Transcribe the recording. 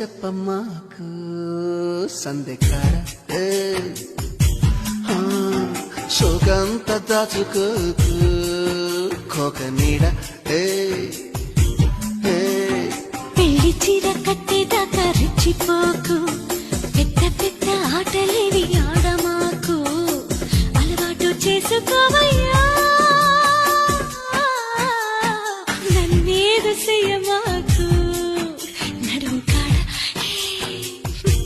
చెప్పమ్మాకు సందెకాడ శోకంత దాచుకోకు కోక నీడ పెళ్లి చీర కట్టేదాకా రెచ్చిపోకు